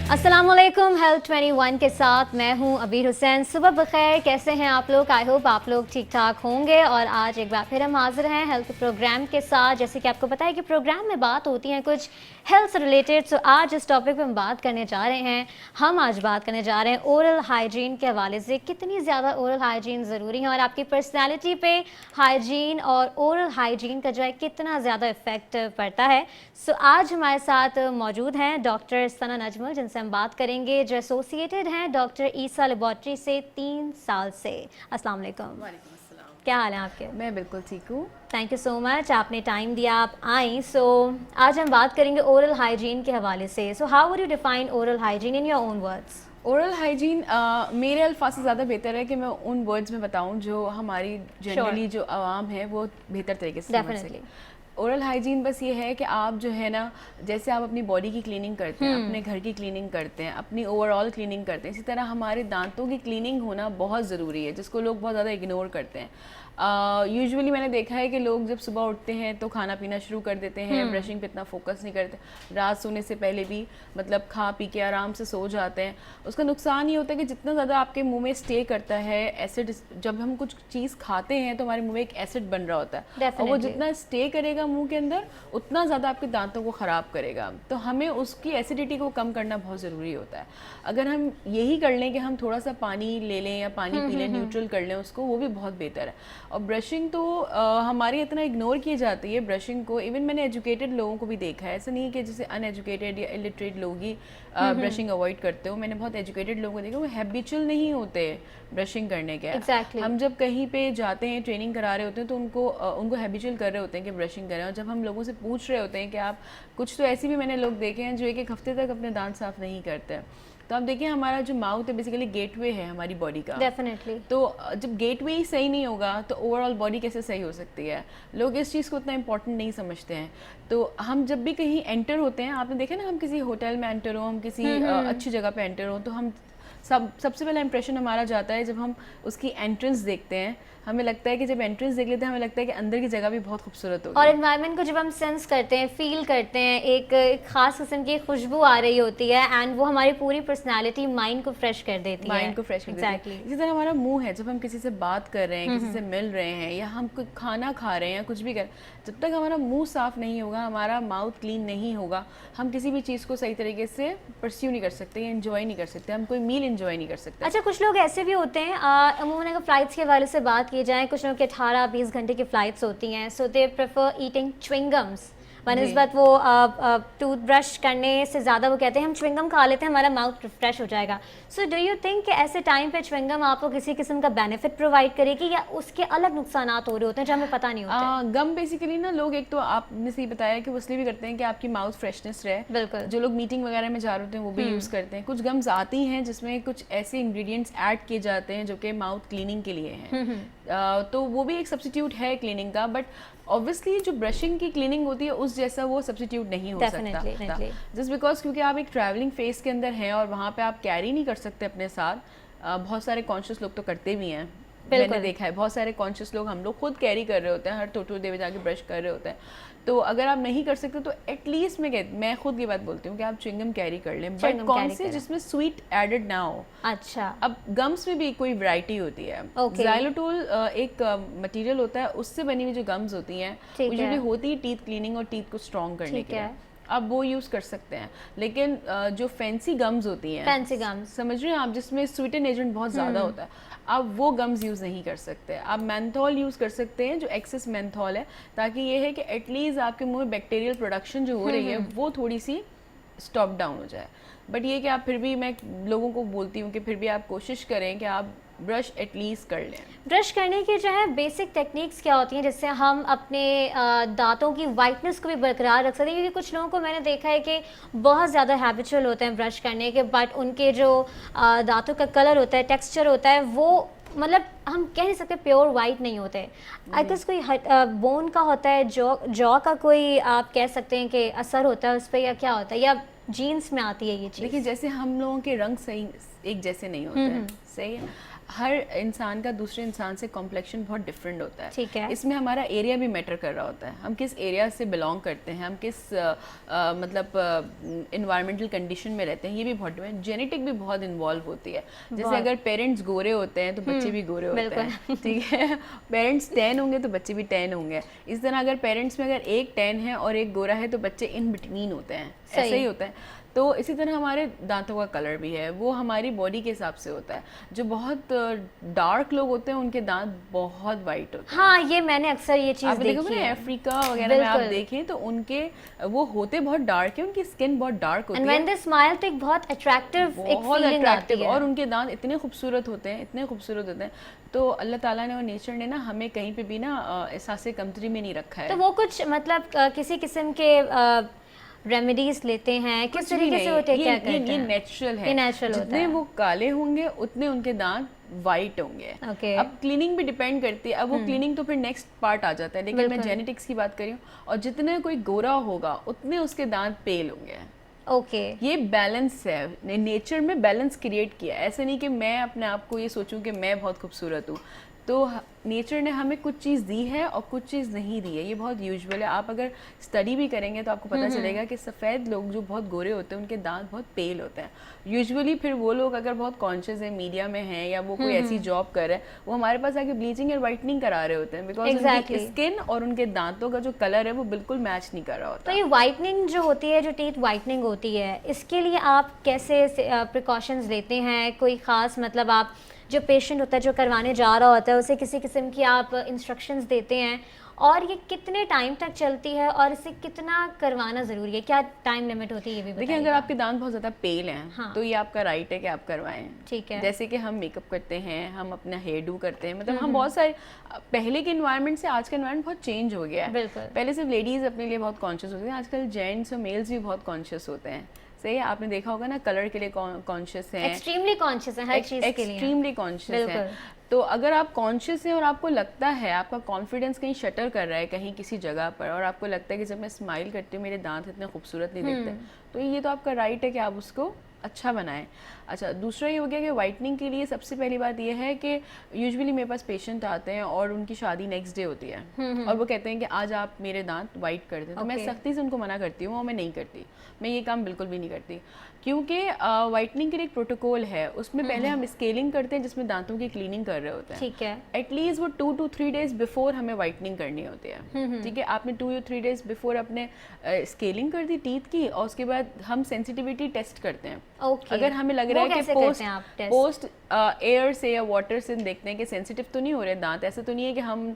अस्सलामुअलैकुम हेल्थ 21 के साथ मैं हूं अबीर हुसैन। सुबह बखैर, कैसे हैं आप लोग? आई होप आप लोग ठीक ठाक होंगे। और आज एक बार फिर हम हाजिर हैं हेल्थ प्रोग्राम के साथ। जैसे कि आपको पता है कि प्रोग्राम में बात होती है कुछ हेल्थ से रिलेटेड। सो आज इस टॉपिक पे हम बात करने जा रहे हैं। हम आज बात करने जा रहे हैं ओरल हाइजीन के हवाले से, कितनी ज़्यादा ओरल हाइजीन ज़रूरी है और आपकी पर्सनैलिटी पे हाइजीन और ओरल हाइजीन का जो है कितना ज़्यादा इफेक्ट पड़ता है। सो आज हमारे साथ मौजूद हैं डॉक्टर सना नजमुल, जिनसे हम बात करेंगे, जो एसोसिएटेड हैं डॉक्टर ईसा लेबॉर्ट्री से 3 साल से। अस्सलाम वालेकुम। वालेकुम अस्सलाम। क्या हाल है आपके? मैं बिल्कुल ठीक हूँ। थैंक यू सो मच, आपने टाइम दिया, आप आई। सो आज हम बात करेंगे ओरल हाइजीन के हवाले से। So how would you define oral hygiene in your own words? Oral hygiene मेरे अल्फाज से ज़्यादा बेहतर है कि मैं उन वर्ड्स में बताऊँ जो हमारी जनरली जो आवाम है वो बेहतर तरीके से समझ सके। ओरल हाइजीन बस ये है कि आप जो है ना, जैसे आप अपनी बॉडी की क्लीनिंग करते हैं, अपने घर की क्लीनिंग करते हैं, अपनी ओवरऑल क्लीनिंग करते हैं, इसी तरह हमारे दांतों की क्लीनिंग होना बहुत ज़रूरी है, जिसको लोग बहुत ज़्यादा इग्नोर करते हैं। यूजुअली मैंने देखा है कि लोग जब सुबह उठते हैं तो खाना पीना शुरू कर देते हैं, ब्रशिंग पे इतना फोकस नहीं करते, रात सोने से पहले भी मतलब खा पी के आराम से सो जाते हैं। उसका नुकसान ये होता है कि जितना ज़्यादा आपके मुंह में स्टे करता है एसिड, जब हम कुछ चीज़ खाते हैं तो हमारे मुंह में एक एसिड बन रहा होता है और वो जितना स्टे करेगा मुंह के अंदर उतना ज़्यादा आपके दांतों को ख़राब करेगा। तो हमें उसकी एसिडिटी को कम करना बहुत ज़रूरी होता है। अगर हम यही कर लें कि हम थोड़ा सा पानी ले लें या पानी पी लें, न्यूट्रल कर लें उसको, वो भी बहुत बेहतर है। और ब्रशिंग तो हमारी इतना इग्नोर की जाती है ब्रशिंग को। इवन मैंने एजुकेटेड लोगों को भी देखा है, ऐसा नहीं है कि जैसे अनएजुकेटेड या इलिटरेट लोग ही ब्रशिंग अवॉइड करते हो। मैंने बहुत एजुकेटेड लोगों को देखा, वो हैबिचुअल नहीं होते ब्रशिंग करने के। Exactly. हम जब कहीं पे जाते हैं, ट्रेनिंग करा रहे होते हैं, तो उनको हैबिचुअल कर रहे होते हैं कि ब्रशिंग करें। और जब हम लोगों से पूछ रहे होते हैं कि आप, कुछ तो ऐसे भी मैंने लोग देखे हैं जो एक एक हफ्ते तक अपने दांत साफ नहीं करते। तो आप देखिए, हमारा जो माउथ है बेसिकली गेटवे है हमारी बॉडी का। डेफिनेटली। तो जब गेटवे ही सही नहीं होगा तो ओवरऑल बॉडी कैसे सही हो सकती है? लोग इस चीज़ को उतना इंपॉर्टेंट नहीं समझते हैं। तो हम जब भी कहीं एंटर होते हैं, आपने देखा ना, हम किसी होटल में एंटर हो, हम किसी अच्छी जगह पे एंटर हो, तो हम सबसे पहला इंप्रेशन हमारा जाता है जब हम उसकी एंट्रेंस देखते हैं। हमें लगता है कि जब एंट्रेंस देख लेते हैं, हमें लगता है कि अंदर की जगह भी बहुत खूबसूरत होगी। और एनवायरनमेंट को जब हम सेंस करते हैं, फील करते हैं, एक खास किस्म की खुशबू आ रही होती है एंड वो हमारी पूरी पर्सनालिटी, माइंड को फ्रेश कर देती है। माइंड को फ्रेश कर देती है। इसी तरह हमारा मुंह है, जब हम किसी से बात कर रहे हैं, किसी से मिल रहे हैं, या हम कुछ खाना खा रहे हैं या कुछ भी कर, जब तक हमारा मुंह साफ नहीं होगा, हमारा माउथ क्लीन नहीं होगा, हम किसी भी चीज़ को सही तरीके से परस्यू नहीं कर सकते या एंजॉय नहीं कर सकते, हम कोई मील एंजॉय नहीं कर सकते। अच्छा, कुछ लोग ऐसे भी होते हैं, अमूमन अगर फ्लाइट्स के हवाले से बात की जाए, कुछ लोग के 18-20 घंटे की फ़्लाइट्स होती हैं, सो दे प्रेफर ईटिंग च्विंगम्स बनस्बत वो टूथब्रश करने से ज़्यादा वो कहते हैं हम च्विंगम खा लेते हैं, हमारा माउथ फ्रेश हो जाएगा। सो डू यू थिंक कि ऐसे टाइम पे च्विंगम आपको किसी किस्म का बेनिफिट प्रोवाइड करेगी या उसके अलग नुकसान हो रहे होते हैं जो हमें पता नहीं होते? गम बेसिकली ना, लोग एक तो आपने सही बताया कि वो इसलिए भी करते हैं कि आपकी माउथ फ्रेशनेस रहे। बिल्कुल। जो लोग मीटिंग वगैरह में जा रहे होते हैं वो भी यूज़ करते हैं। कुछ गम्स आती हैं जिसमें कुछ ऐसे इंग्रेडिएंट्स ऐड किए जाते हैं जो कि माउथ क्लीनिंग के लिए हैं। तो वो भी एक सब्स्टिट्यूट है क्लीनिंग का, बट ऑब्वियसली जो ब्रशिंग की क्लीनिंग होती है उस जैसा वो सब्स्टिट्यूट नहीं हो सकता, जस्ट बिकॉज क्योंकि आप एक ट्रैवलिंग फेस के अंदर हैं और वहाँ पे आप कैरी नहीं कर सकते अपने साथ। बहुत सारे कॉन्शियस लोग तो करते भी हैं, मैंने देखा है, बहुत सारे कॉन्शियस लोग, हम लोग खुद कैरी कर रहे होते हैं, हर थोड़ी देर में जाके ब्रश कर रहे होते हैं। तो अगर आप नहीं कर सकते तो एटलीस्ट मैं खुद ये बात बोलती हूँ कि आप च्युइंगम कैरी कर लें, बट कौन से जिसमें स्वीट एडेड ना हो। अच्छा। अब गम्स में भी कोई वैरायटी होती है। ज़ाइलोटोल एक मटेरियल होता है, उससे बनी हुई जो गम्स होती हैं यूजुअली होती है टीथ क्लीनिंग और टीथ को स्ट्रॉन्ग करने के लिए, आप वो यूज़ कर सकते हैं। लेकिन जो फैंसी गम्स होती हैं, फैंसी गम्स समझ रहे हैं आप, जिसमें स्वीटन एजेंट बहुत ज़्यादा होता है, आप वो गम्स यूज़ नहीं कर सकते। आप मेंथोल यूज़ कर सकते हैं, जो एक्सेस मेंथोल है, ताकि ये है कि एटलीस्ट आपके मुंह में बैक्टीरियल प्रोडक्शन जो हो रही है वो थोड़ी सी स्टॉप डाउन हो जाए। बट ये कि आप फिर भी, मैं लोगों को बोलती हूँ कि फिर भी आप कोशिश करें कि आप ब्रश एटलीस्ट कर लें। ब्रश करने की जो है बेसिक टेक्निक्स क्या होती हैं जिससे हम अपने दांतों की वाइटनेस को भी बरकरार रख सकते हैं? क्योंकि कुछ लोगों को मैंने देखा है कि बहुत ज़्यादा हैबिचुअल होते हैं ब्रश करने के, बट उनके जो दांतों का कलर होता है, टेक्सचर होता है, वो मतलब हम कह नहीं सकते प्योर वाइट नहीं होते। आई गेस कोई बोन का होता है, जॉ का कोई आप कह सकते हैं कि असर होता है उस पर, या क्या होता है, या जीन्स में आती है ये चीज़? देखिए, जैसे हम लोगों के रंग सही एक जैसे नहीं होते हैं, सही है। हर इंसान का दूसरे इंसान से कॉम्प्लेक्शन बहुत डिफरेंट होता है। ठीक है। इसमें हमारा एरिया भी मैटर कर रहा होता है, हम किस एरिया से बिलोंग करते हैं, हम किस मतलब इन्वायरमेंटल कंडीशन में रहते हैं, ये भी बहुत जेनेटिक भी बहुत इन्वॉल्व होती है। जैसे अगर पेरेंट्स गोरे होते हैं तो बच्चे भी गोरे होते हैं, ठीक है। पेरेंट्स टैन होंगे तो बच्चे भी टैन होंगे। इस तरह अगर पेरेंट्स में अगर एक टैन है और एक गोरा है तो बच्चे इन बिटवीन होते हैं, ऐसे ही होता है। तो इसी तरह हमारे दांतों का कलर भी है, वो हमारी बॉडी के हिसाब से होता है। जो बहुत डार्क लोग होते हैं उनके दांत बहुत वाइट होते हैं। हाँ, ये मैंने अक्सर ये चीज़ देखी है। अफ्रीका वगैरह में आप देखें तो उनके वो होते बहुत डार्क है, उनकी स्किन बहुत डार्क होती है। And when they smile तो एक बहुत अट्रैक्टिव और उनके दांत इतने खूबसूरत होते हैं, इतने खूबसूरत होते हैं। तो अल्लाह ताला ने और नेचर ने ना हमें कहीं पे भी ना एहसास कमतरी में नहीं रखा है। तो वो कुछ मतलब किसी किस्म के रेमेडीज लेते हैं, किस तरीके से वो टेक केयर करते हैं? ये नेचुरल है, ये नेचुरल होता है। जितने वो काले होंगे उतने उनके दांत वाइट होंगे। अब क्लीनिंग भी डिपेंड करती है, अब वो क्लीनिंग तो फिर नेक्स्ट पार्ट आ जाता है, लेकिन मैं जेनेटिक्स की बात कर रही हूँ। और जितने कोई गोरा होगा उतने उसके दांत पेल होंगे। ये बैलेंस है, नेचर में बैलेंस क्रिएट किया है। ऐसे नहीं कि मैं अपने आप को ये सोचूं कि मैं बहुत खूबसूरत हूँ। तो नेचर ने हमें कुछ चीज़ दी है और कुछ चीज़ नहीं दी है, ये बहुत यूजुअल है। आप अगर स्टडी भी करेंगे तो आपको पता चलेगा कि सफ़ेद लोग जो बहुत गोरे होते हैं उनके दांत बहुत पेल होते हैं। यूजुअली फिर वो लोग अगर बहुत कॉन्शियस है, मीडिया में हैं या वो कोई ऐसी जॉब कर रहे हैं, वो हमारे पास आके ब्लीचिंग और वाइटनिंग करा रहे होते हैं, बिकॉज उनकी स्किन और उनके दांतों का जो कलर है वो बिल्कुल मैच नहीं कर रहा होता। तो ये वाइटनिंग जो होती है, जो टीथ वाइटनिंग होती है, इसके लिए आप कैसे प्रिकॉशंस लेते हैं? कोई ख़ास मतलब आप जो पेशेंट होता है जो करवाने जा रहा होता है उसे किसी किस्म की आप इंस्ट्रक्शंस देते हैं, और ये कितने टाइम तक चलती है और इसे कितना करवाना ज़रूरी है? क्या टाइम लिमिट होती है ये भी बताइए। देखिए, अगर आपके दांत बहुत ज़्यादा पेल हैं, हाँ, तो ये आपका राइट है कि आप करवाएं। ठीक है। जैसे कि हम मेकअप करते हैं, हम अपना हेयर डू करते हैं, मतलब हम बहुत सारे, पहले के इन्वायरमेंट से आज का इन्वायरमेंट बहुत चेंज हो गया है। बिल्कुल। पहले सिर्फ लेडीज़ अपने लिए बहुत कॉन्शियस होती हैं, आजकल जेंट्स और मेल्स भी बहुत कॉन्शियस होते हैं। सही है, आपने देखा होगा ना, कलर के लिए कॉन्शियस हैं, एक्सट्रीमली कॉन्शियस हैं हर चीज़ के लिए, एक्सट्रीमली कॉन्शियस हैं। तो अगर आप कॉन्शियस हैं और आपको लगता है, आपका कॉन्फिडेंस कहीं शटर कर रहा है कहीं किसी जगह पर, और आपको लगता है कि जब मैं स्माइल करती हूँ मेरे दांत इतने खूबसूरत नहीं दिखते, तो ये तो आपका राइट है कि आप उसको अच्छा बनाएं। अच्छा, दूसरा ये हो गया कि वाइटनिंग के लिए सबसे पहली बात ये है कि यूजुअली मेरे पास पेशेंट आते हैं और उनकी शादी नेक्स्ट डे होती है और वो कहते हैं कि आज आप मेरे दांत वाइट कर दें, तो मैं सख्ती से उनको मना करती हूँ और मैं नहीं करती, मैं ये काम बिल्कुल भी नहीं करती, क्योंकि वाइटनिंग के लिए एक प्रोटोकॉल है, उसमें पहले हम स्केलिंग करते हैं जिसमें दांतों की क्लीनिंग कर रहे होते हैं। ठीक है। एटलीस्ट वो 2 to 3 days बिफोर हमें वाइटनिंग करनी होती है। ठीक है, आपने 2 या 3 days बिफोर अपने स्केलिंग कर दी टीथ की, और उसके बाद हम सेंसिटिविटी टेस्ट करते हैं। अगर हमें लग रहा है कि पोस्ट एयर से या वाटर से देखते हैं कि सेंसिटिव तो नहीं हो रहे दांत, ऐसा तो नहीं है कि हम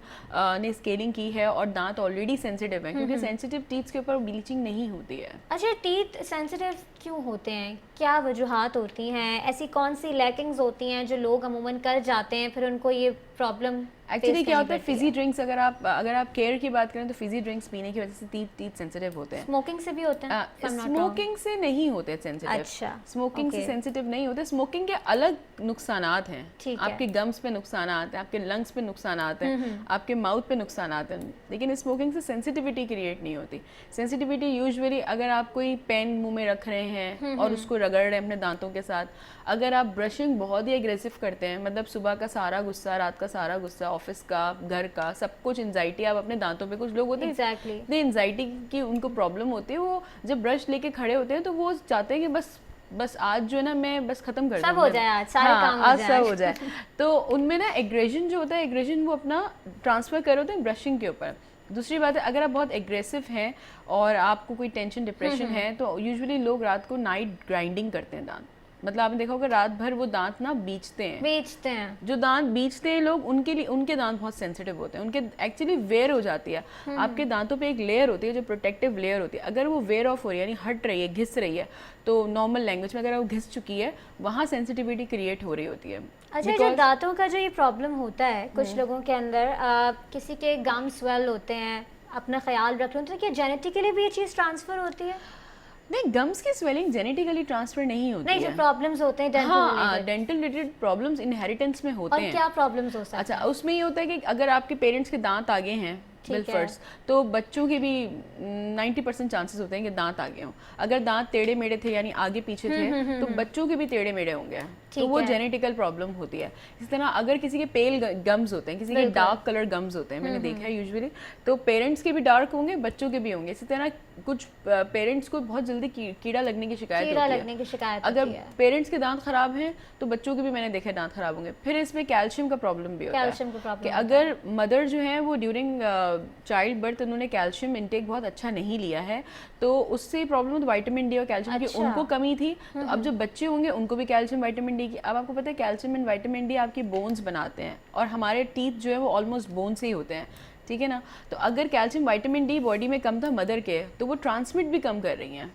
ने स्केलिंग की है और दांत ऑलरेडी सेंसिटिव है, क्योंकि सेंसिटिव टीथ के ऊपर ब्लीचिंग नहीं होती है। अच्छा, टीथ सेंसिटिव क्यों होते हैं? क्या वजूहात होती हैं? ऐसी कौन सी लैकिंग्स होती हैं जो लोग अमूमन कर जाते हैं फिर उनको ये प्रॉब्लम? एक्चुअली क्या होता है, फिजी ड्रिंक्स, अगर आप केयर की बात करें तो फिजी ड्रिंक्स पीने की वजह से टीथ सेंसिटिव होते हैं। स्मोकिंग से भी होते हैं? स्मोकिंग से नहीं होते सेंसिटिव। अच्छा, स्मोकिंग से सेंसिटिव नहीं होते। स्मोकिंग के अलग नुकसानात हैं, आपके गम्स पे नुकसानात हैं, आपके लंग्स पे नुकसानात हैं, आपके माउथ पे नुकसानात हैं, लेकिन स्मोकिंग से सेंसिटिविटी क्रिएट नहीं होती। सेंसिटिविटी यूजुअली अगर आप कोई पेन मुंह में रख रहे हैं और उसको रगड़ रहे हैं अपने दांतों के साथ, अगर आप ब्रशिंग बहुत ही एग्रेसिव करते हैं, मतलब सुबह का सारा गुस्सा, रात का सारा गुस्सा, ऑफिस का, घर का, सब कुछ एंजाइटी आप अपने दांतों पे, कुछ लोग होते हैं इतनी एंजाइटी की उनको प्रॉब्लम होती है, वो जब ब्रश लेके खड़े होते हैं तो वो चाहते हैं कि बस आज जो है ना मैं बस खत्म कर दूं, सब हो जाए आज, सारे काम हो जाए, सब हो जाए। तो उनमें ना एग्रेशन जो होता है, एग्रेशन वो अपना ट्रांसफर कर होते हैं ब्रशिंग के ऊपर। दूसरी बात है, अगर आप बहुत एग्रेसिव हैं और आपको कोई टेंशन डिप्रेशन है, तो यूजुअली लोग रात को नाइट ग्राइंडिंग करते हैं दांत, मतलब आपने देखा होगा रात भर वो दांत ना बेचते हैं। जो दांत बेचते हैं लोग, उनके लिए उनके दांत बहुत सेंसिटिव होते हैं, उनके एक्चुअली वेयर हो जाती है। आपके दांतों पे एक लेयर होती है जो प्रोटेक्टिव लेयर होती है, अगर वो वेयर ऑफ हो रही है, यानी हट रही है, घिस रही है, तो नॉर्मल लैंग्वेज में अगर वो घिस चुकी है, वहाँ सेंसिटिविटी क्रिएट हो रही होती है। अच्छा, जो दांतों का जो ये प्रॉब्लम होता है कुछ लोगों के अंदर, किसी के गम स्वेल होते हैं, अपना ख्याल रख लो, तो क्या जेनेटिकली भी ये चीज़ ट्रांसफ़र होती है? नहीं, गम्स की स्वेलिंग जेनेटिकली ट्रांसफर नहीं होती है। जो प्रॉब्लम्स होते हैं डेंटल रिलेटेड प्रॉब्लम्स इनहेरिटेंस में होते हैं। और क्या प्रॉब्लम्स हो सकते हैं? अच्छा, उसमें ये होता है कि अगर आपके पेरेंट्स के दांत आगे हैं बिल फर्स्ट, तो बच्चों के भी 90% चांसेस होते हैं कि दांत आगे हों। अगर दांत टेढ़े मेढ़े थे यानी आगे पीछे थे तो बच्चों के भी टेढ़े मेढ़े होंगे, तो वो जेनेटिकल प्रॉब्लम होती है। इस तरह अगर किसी के पेल गम्स होते हैं, किसी के डार्क कलर गम्स होते हैं, मैंने देखा है यूजुअली, तो पेरेंट्स के भी डार्क होंगे, बच्चों के भी होंगे। इसी तरह कुछ पेरेंट्स को बहुत जल्दी कीड़ा लगने की शिकायत होती है। अगर पेरेंट्स के दांत खराब हैं तो बच्चों के भी मैंने देखा दांत खराब होंगे। फिर इसमें कैल्शियम का प्रॉब्लम भी होता है कि अगर मदर जो है वो ड्यूरिंग चाइल्ड बर्थ उन्होंने कैल्शियम इंटेक बहुत अच्छा नहीं लिया है तो उससे प्रॉब्लम होती है विटामिन डी और कैल्शियम की, उनको कमी थी। तो अब जो बच्चे होंगे उनको भी कैल्शियम विटामिन डी की। अब आपको पता है कैल्शियम एंड विटामिन डी आपकी बोन्स बनाते हैं और हमारे टीथ जो है वो ऑलमोस्ट बोन से ही होते हैं, ठीक है ना। तो अगर कैल्शियम विटामिन डी बॉडी में कम था मदर के, तो वो ट्रांसमिट भी कम कर रही हैं।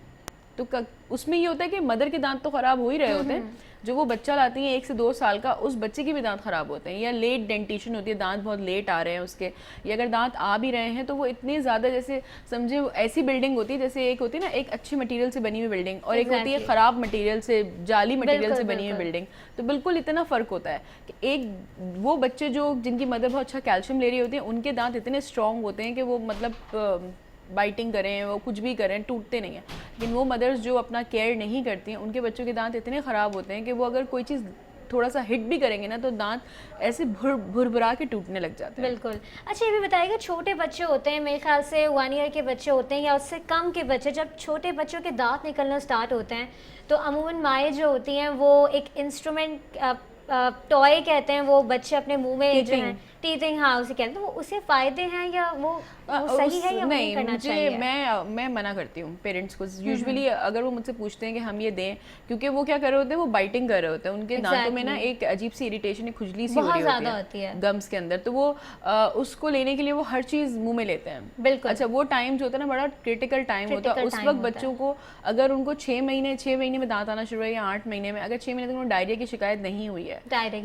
तो उसमें ये होता है कि मदर के दांत तो खराब हो ही रहे होते हैं, जो वो बच्चा लाती है 1 से 2 साल का, उस बच्चे के भी दांत खराब होते हैं, या लेट डेंटिशन होती है, दांत बहुत लेट आ रहे हैं उसके, या अगर दांत आ भी रहे हैं तो वो इतने ज़्यादा, जैसे समझे ऐसी बिल्डिंग होती है जैसे एक होती है ना एक अच्छी मटेरियल से बनी हुई बिल्डिंग और एक होती है ख़राब मटेरियल से, जाली मटेरियल से बनी हुई बिल्डिंग। तो बिल्कुल इतना फ़र्क होता है कि एक वो बच्चे जो जिनकी मदर बहुत अच्छा कैल्शियम ले रही होती है उनके दांत इतने स्ट्रॉन्ग होते हैं कि वो मतलब बाइटिंग करें, वो कुछ भी करें, टूटते नहीं हैं। लेकिन वो मदर्स जो अपना केयर नहीं करती हैं उनके बच्चों के दांत इतने ख़राब होते हैं कि वो अगर कोई चीज़ थोड़ा सा हिट भी करेंगे ना तो दांत ऐसे भुरभुरा के टूटने लग जाते हैं। बिल्कुल। अच्छा ये भी बताइएगा, छोटे बच्चे होते हैं मेरे ख्याल से 1 ईयर के बच्चे होते हैं या उससे कम के बच्चे, जब छोटे बच्चों के दांत निकलना स्टार्ट होते हैं तो अमूमन माएँ जो होती हैं वो एक इंस्ट्रूमेंट टॉय कहते हैं वो बच्चे अपने मुंह में जो है टीथिंग, हाँ उसे कहते हैं, वो उससे फायदे हैं या वो सही है या नहीं करना चाहिए? मैं मना करती हूँ पेरेंट्स को यूजुअली। अगर वो मुझसे पूछते हैं कि हम ये दें, क्योंकि वो क्या कर रहे होते हैं, वो बाइटिंग कर रहे होते हैं, उनके दांतों में ना एक अजीब सी इरिटेशन, एक खुजली सी हो रही होती है गम्स के अंदर, तो वो उसको लेने के लिए वो हर चीज़ मुंह में लेते हैं। बिल्कुल। अच्छा वो टाइम जो होता है ना बड़ा क्रिटिकल टाइम होता है, उस वक्त बच्चों को अगर उनको 6 महीने में दांत आना शुरू है या 8 महीने में, अगर 6 महीने तक उनको डायरिया की शिकायत नहीं हुई है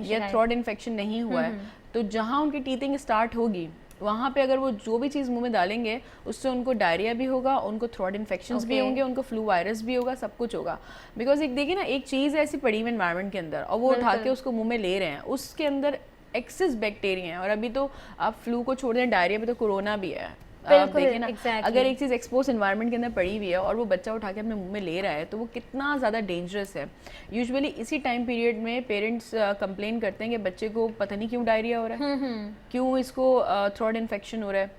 या थ्रोट इन्फेक्शन नहीं हुआ है, तो जहाँ उनकी टीथिंग स्टार्ट होगी वहाँ पे अगर वो जो भी चीज़ मुंह में डालेंगे उससे उनको डायरिया भी होगा, उनको थ्रोट इन्फेक्शंस भी होंगे, उनको फ्लू वायरस भी होगा, सब कुछ होगा। बिकॉज एक देखिए ना एक चीज़ ऐसी पड़ी हुई एनवायरनमेंट के अंदर और वो उठा के उसको मुंह में ले रहे हैं, उसके अंदर एक्सेस बैक्टीरिया हैं। और अभी तो आप फ्लू को छोड़ दें, डायरिया में तो कोरोना भी है। आप देखिए ना अगर एक चीज़ एक्सपोज एनवायरनमेंट के अंदर पड़ी हुई है और वो बच्चा उठा के अपने मुंह में ले रहा है तो वो कितना ज़्यादा डेंजरस है। यूजुअली इसी टाइम पीरियड में पेरेंट्स कंप्लेन करते हैं कि बच्चे को पता नहीं क्यों डायरिया हो रहा है, क्यों इसको थ्रोट इन्फेक्शन हो रहा है,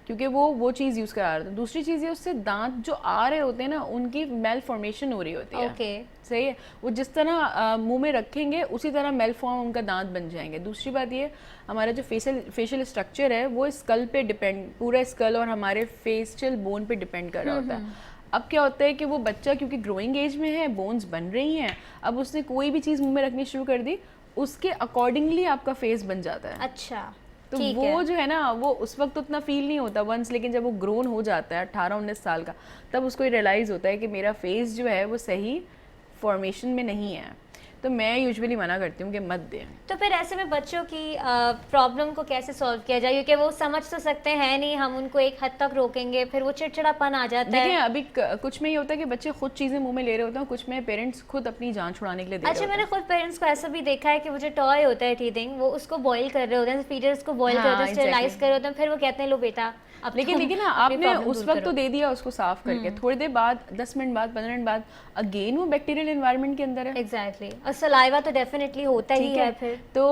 क्योंकि वो चीज़ यूज़ करा रहा था। दूसरी चीज़ है उससे दांत जो आ रहे होते हैं ना उनकी मेल फॉर्मेशन हो रही होती है। सही है, वो जिस तरह मुंह में रखेंगे उसी तरह मेल फॉर्म उनका दांत बन जाएंगे। दूसरी बात ये हमारा जो फेशियल स्ट्रक्चर है वो स्कल पे डिपेंड, पूरा स्कल और हमारे फेशियल बोन पे डिपेंड कर रहा होता है। अब क्या होता है कि वो बच्चा क्योंकि ग्रोइंग एज में है, बोन्स बन रही हैं, अब उसने कोई भी चीज़ मुंह में रखनी शुरू कर दी, उसके अकॉर्डिंगली आपका फेस बन जाता है। अच्छा, तो वो जो है ना वो उस वक्त तो उतना फील नहीं होता वंस, लेकिन जब वो ग्रोन हो जाता है 18-19 साल का, तब उसको रियलाइज़ होता है कि मेरा फेस जो है वो सही फॉर्मेशन में नहीं है। तो मैं यूजुअली मना करती हूँ कि मत दें। तो फिर ऐसे में बच्चों की प्रॉब्लम को कैसे सॉल्व किया जाए, क्योंकि वो समझ तो सकते हैं नहीं, हम उनको एक हद तक रोकेंगे फिर वो चिड़चिड़ापन आ जाता है। देखिए अभी कुछ में ये होता है कि बच्चे खुद चीज़ें मुंह में ले रहे होते हैं, कुछ में पेरेंट्स खुद अपनी जान छुड़ाने के लिए दे रहे होते हैं। मैंने खुद पेरेंट्स को ऐसा भी देखा है कि वो जो टॉय होता है टीथिंग, वो उसको बॉईल कर रहे होते हैं, फीडर्स को बॉईल कर रहे होते हैं, स्टेरिलाइज कर रहे होते हैं, फिर वो कहते हैं लो बेटा। लेकिन देखिए ना आपने उस वक्त तो दे दिया उसको साफ करके, थोड़ी देर बाद 10 मिनट बाद 15 मिनट बाद अगेन वो बैक्टीरियल एनवायरनमेंट के अंदर है। एग्जैक्टली, और सलाइवा तो डेफिनेटली होता ही है फिर। तो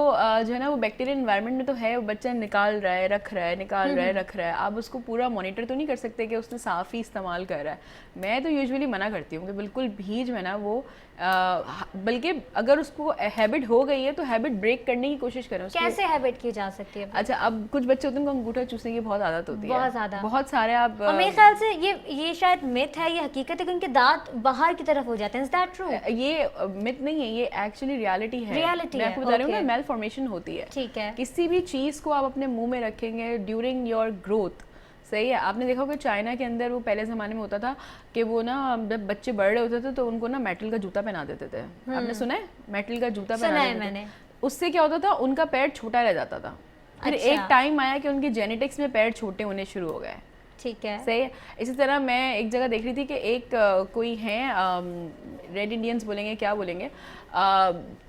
जो है ना वो बैक्टीरियल एनवायरनमेंट में तो है, वो बच्चा निकाल रहा है रख रहा है, निकाल रहा है रख रहा है, आप उसको पूरा मॉनिटर तो नहीं कर सकते कि उसने साफ ही इस्तेमाल कर रहा है। मैं तो यूजुअली मना करती हूँ कि बिल्कुल भी जो है ना वो बल्कि अगर उसको हैबिट हो गई है तो हैबिट ब्रेक करने की कोशिश करें। कैसे हैबिट की जा सकती है? अच्छा अब कुछ बच्चे होते हैं उनको अंगूठा चूसने की बहुत आदत होती है, बहुत ज़्यादा, बहुत सारे। आप मेरे ख्याल से ये शायद मिथ है, ये हकीकत है कि उनके दांत बाहर की तरफ हो जाते हैं। Is that true? ये मिथ नहीं है, ये एक्चुअली रियलिटी है। रियलिटी मैं आपको बता रही हूँ ना, मेल फॉर्मेशन होती है। ठीक है, किसी भी चीज़ को आप अपने मुंह में रखेंगे ड्यूरिंग योर ग्रोथ, सही है। आपने देखा होगा चाइना के अंदर वो पहले ज़माने में होता था कि वो ना जब बच्चे बढ़ रहे होते थे तो उनको ना मेटल का जूता पहना देते थे। आपने सुना है? मेटल का जूता पहना देते थे। मैंने उससे क्या होता था, उनका पैर छोटा रह जाता था। फिर एक टाइम आया कि उनकी जेनेटिक्स में पैर छोटे होने शुरू हो गए, ठीक है, सही है। इसी तरह मैं एक जगह देख रही थी कि एक कोई है, रेड इंडियंस बोलेंगे क्या बोलेंगे,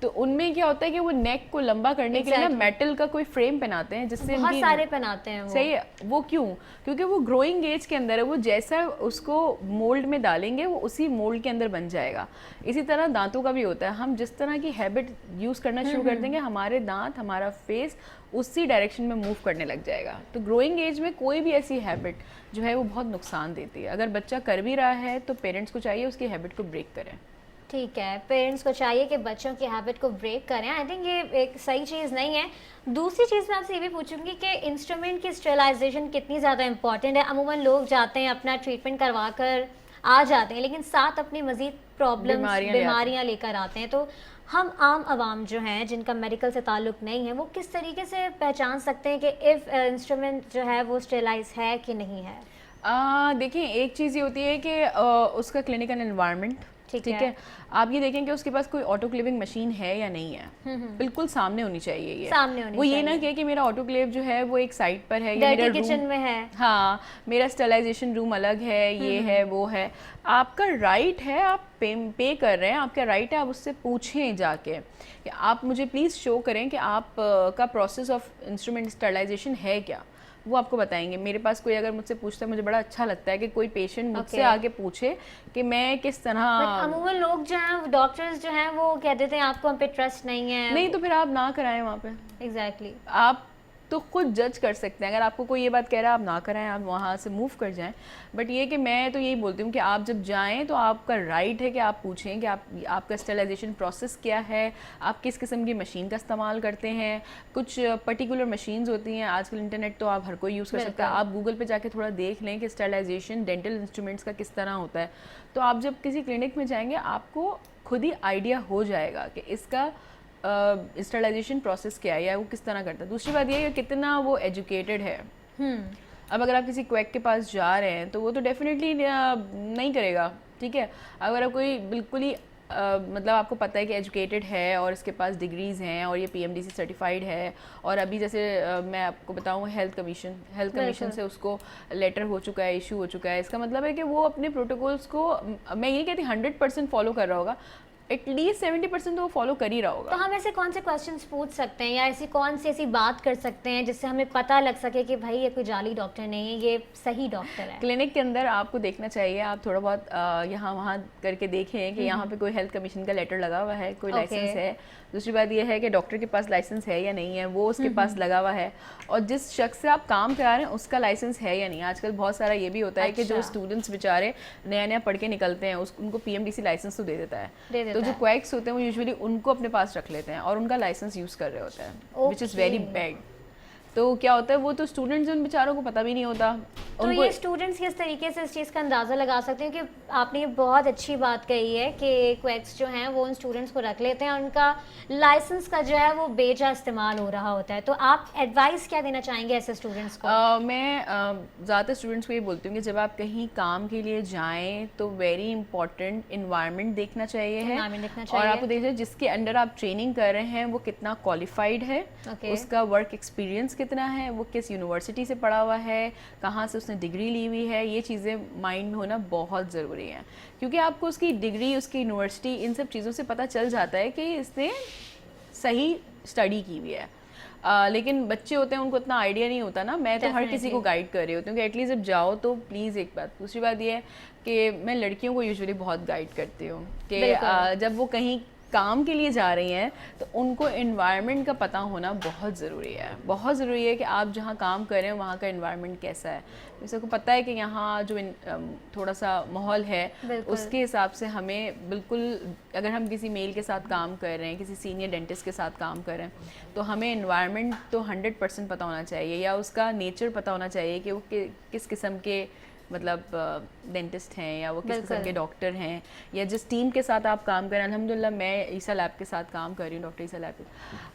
तो उनमें क्या होता है कि वो नेक को लंबा करने के लिए ना मेटल का कोई फ्रेम पहनाते हैं, जिससे बहुत उनकी सारे पहनाते हैं वो। सही है। वो क्यों? क्योंकि वो ग्रोइंग एज के अंदर है, वो जैसा उसको मोल्ड में डालेंगे वो उसी मोल्ड के अंदर बन जाएगा। इसी तरह दांतों का भी होता है, हम जिस तरह की हैबिट यूज़ करना शुरू कर देंगे हमारे दांत, हमारा फेस उसी डायरेक्शन में मूव करने लग जाएगा। तो ग्रोइंग एज में कोई भी ऐसी हैबिट जो है वो बहुत नुकसान देती है। अगर बच्चा कर भी रहा है तो पेरेंट्स को चाहिए उसकी हैबिट को ब्रेक करें। ठीक है, पेरेंट्स को चाहिए कि बच्चों की हैबिट को ब्रेक करें। आई थिंक ये एक सही चीज़ नहीं है। दूसरी चीज़ मैं आपसे ये भी पूछूंगी कि इंस्ट्रूमेंट की स्टेरिलाइजेशन कितनी ज़्यादा इंपॉर्टेंट है। अमूमन लोग जाते हैं, अपना ट्रीटमेंट करवा कर आ जाते हैं, लेकिन साथ अपनी मज़ीद प्रॉब्लम्स, बीमारियाँ लेकर आते हैं। तो हम आम आवाम जो हैं जिनका मेडिकल से ताल्लुक़ नहीं है, वो किस तरीके से पहचान सकते हैं कि इफ़ इंस्ट्रूमेंट जो है वो स्टेरिलाइज है कि नहीं है? देखिए, एक चीज़ ये होती है कि उसका क्लिनिकल एनवायरनमेंट ठीक है। आप ये देखें कि उसके पास कोई ऑटोक्लेविंग मशीन है या नहीं है। बिल्कुल सामने होनी चाहिए ये, सामने होनी वो चाहिए। ये ना कहे कि मेरा ऑटोक्लेव जो है वो एक साइड पर है या मेरा किचन में है, हाँ मेरा स्टरलाइजेशन रूम अलग है, ये है वो है। आपका राइट है, आप पे कर रहे हैं, आपका राइट है, आप उससे पूछें जाके कि आप मुझे प्लीज़ शो करें कि आप का प्रोसेस ऑफ इंस्ट्रूमेंट स्टरलाइजेशन है क्या, वो आपको बताएंगे। मेरे पास कोई अगर मुझसे पूछता है, मुझे बड़ा अच्छा लगता है कि कोई पेशेंट मुझसे आके पूछे कि मैं किस तरह। अमूमन लोग जो हैं, डॉक्टर्स जो हैं, वो कह देते हैं आपको हम पे ट्रस्ट नहीं है। नहीं तो फिर आप ना कराएं वहाँ पे। एग्जैक्टली आप तो खुद जज कर सकते हैं। अगर आपको कोई ये बात कह रहा है आप ना कराएं, आप वहाँ से मूव कर जाएं। बट ये कि मैं तो यही बोलती हूँ कि आप जब जाएं तो आपका राइट है कि आप पूछें कि आपका स्टरलाइजेशन प्रोसेस क्या है, आप किस किस्म की मशीन का इस्तेमाल करते हैं। कुछ पर्टिकुलर मशीन्स होती हैं, आजकल इंटरनेट तो आप हर कोई यूज़ कर सकता है। आप गूगल पर जाके थोड़ा देख लें कि स्टरलाइजेशन डेंटल इंस्ट्रूमेंट्स का किस तरह होता है। तो आप जब किसी क्लिनिक में जाएंगे आपको खुद ही आइडिया हो जाएगा कि इसका स्टरलाइजेशन प्रोसेस क्या है या वो किस तरह करता है। दूसरी बात ये है कि कितना वो एजुकेटेड है। अब अगर आप किसी क्वैक के पास जा रहे हैं तो वो तो डेफिनेटली नहीं करेगा, ठीक है। अगर आप कोई बिल्कुल ही मतलब आपको पता है कि एजुकेटेड है और इसके पास डिग्रीज़ हैं और ये PMDC सर्टिफाइड है, और अभी जैसे मैं आपको बताऊँ हेल्थ कमीशन से उसको लेटर हो चुका है, इशू हो चुका है, इसका मतलब है कि वो अपने प्रोटोकॉल्स को, मैं ये कहती 100% फॉलो कर रहा होगा, एटलीस्ट 70% तो वो फॉलो कर ही रहा होगा। तो हम ऐसे कौन से क्वेश्चंस पूछ सकते हैं या ऐसी कौन सी ऐसी बात कर सकते हैं जिससे हमें पता लग सके कि भाई ये कोई जाली डॉक्टर नहीं है, ये सही डॉक्टर है? क्लिनिक के अंदर आपको देखना चाहिए, आप थोड़ा बहुत यहाँ वहाँ करके देखें कि यहाँ पे कोई हेल्थ कमीशन का लेटर लगा हुआ है, कोई लाइसेंस है। दूसरी बात यह है कि डॉक्टर के पास लाइसेंस है या नहीं है, वो उसके पास लगा हुआ है, और जिस शख्स से आप काम करा रहे हैं उसका लाइसेंस है या नहीं। आजकल बहुत सारा ये भी होता है कि जो स्टूडेंट्स बेचारे नया नया पढ़ के निकलते हैं उनको PMDC लाइसेंस तो दे देता है, तो जो क्वैक्स होते हैं वो यूजुअली उनको अपने पास रख लेते हैं और उनका लाइसेंस यूज़ कर रहे होते हैं, विच इज़ वेरी बैड। तो क्या होता है, वो तो स्टूडेंट्स उन बेचारों को पता भी नहीं होता। तो ये स्टूडेंट्स किस तरीके से इस चीज़ का अंदाज़ा लगा सकते हैं? कि आपने ये बहुत अच्छी बात कही है कि क्वैक्स जो हैं वो उन स्टूडेंट्स को रख लेते हैं और उनका लाइसेंस का जो है वो बेजा इस्तेमाल हो रहा होता है। तो आप एडवाइस क्या देना चाहेंगे ऐसे स्टूडेंट्स को? मैं ज़्यादातर स्टूडेंट्स को ये बोलती हूँ कि जब आप कहीं काम के लिए जाएँ तो वेरी इंपॉर्टेंट इन्वायरमेंट देखना चाहिए है, और आपको देखना जिसके अंडर आप ट्रेनिंग कर रहे हैं वो कितना क्वालिफाइड है, उसका वर्क एक्सपीरियंस कितना है, वो किस यूनिवर्सिटी से पढ़ा हुआ है, कहाँ से उसने डिग्री ली हुई है। ये चीज़ें माइंड में होना बहुत ज़रूरी है, क्योंकि आपको उसकी डिग्री, उसकी यूनिवर्सिटी, इन सब चीज़ों से पता चल जाता है कि इसने सही स्टडी की हुई है। लेकिन बच्चे होते हैं उनको इतना आइडिया नहीं होता ना। मैं तो हर किसी को गाइड कर रही होती हूँ कि एटलीस्ट जब जाओ तो प्लीज़ एक बात। दूसरी बात ये है कि मैं लड़कियों को यूजुअली बहुत गाइड करती हूँ कि जब वो कहीं काम के लिए जा रही हैं तो उनको एनवायरनमेंट का पता होना बहुत ज़रूरी है। बहुत ज़रूरी है कि आप जहाँ काम कर रहे हैं वहाँ का एनवायरनमेंट कैसा है। जैसे को पता है कि यहाँ जो थोड़ा सा माहौल है उसके हिसाब से हमें बिल्कुल, अगर हम किसी मेल के साथ काम कर रहे हैं, किसी सीनियर डेंटिस्ट के साथ काम कर रहे हैं, तो हमें एनवायरनमेंट तो 100% पता होना चाहिए, या उसका नेचर पता होना चाहिए कि वो किस किस्म के मतलब डेंटिस्ट हैं, या वो किस किस्म के डॉक्टर हैं, या जिस टीम के साथ आप काम करें। अल्हम्दुलिल्लाह मैं ईसा लैब के साथ काम कर रही हूँ, डॉक्टर ईसा लैब।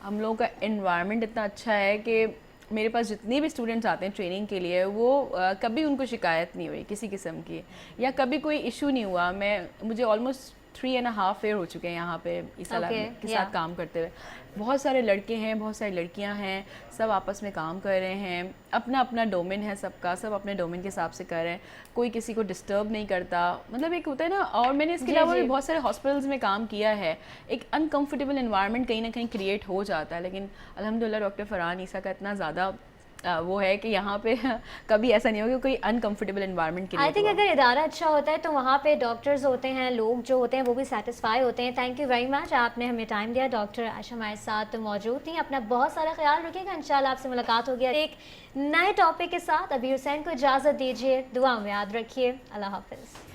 हम लोगों का एनवायरनमेंट इतना अच्छा है कि मेरे पास जितने भी स्टूडेंट्स आते हैं ट्रेनिंग के लिए, वो कभी उनको शिकायत नहीं हुई किसी किस्म की, या कभी कोई इशू नहीं हुआ। मुझे ऑलमोस्ट 3.5 ईयर हो चुके हैं यहाँ पे ईसा लैब Okay, के yeah. साथ काम करते हुए। बहुत सारे लड़के हैं, बहुत सारी लड़कियाँ हैं, सब आपस में काम कर रहे हैं, अपना अपना डोमेन है सबका, सब अपने डोमेन के हिसाब से कर रहे हैं, कोई किसी को डिस्टर्ब नहीं करता, मतलब एक होता है ना। और मैंने इसके जी, अलावा जी। भी बहुत सारे हॉस्पिटल्स में काम किया है, एक अनकंफर्टेबल इन्वायरमेंट कहीं ना कहीं क्रिएट हो जाता है, लेकिन अल्हम्दुलिल्लाह डॉक्टर फरहान ईसा का इतना ज़्यादा वो है कि यहाँ पे कभी ऐसा नहीं होगा कि कोई uncomfortable environment I create think हुआ। अगर इदारा अच्छा होता है तो वहाँ पे डॉक्टर्स होते हैं, लोग जो होते हैं वो भी सेटिस्फाई होते हैं। थैंक यू वेरी मच, आपने हमें टाइम दिया। डॉक्टर आयशा हमारे साथ मौजूद थी। अपना बहुत सारा ख्याल रखिएगा, इंशाल्लाह आपसे मुलाकात होगी एक नए टॉपिक के साथ। अभी हुसैन को इजाज़त दीजिए, दुआ में याद रखिए। अल्लाह हाफिज़।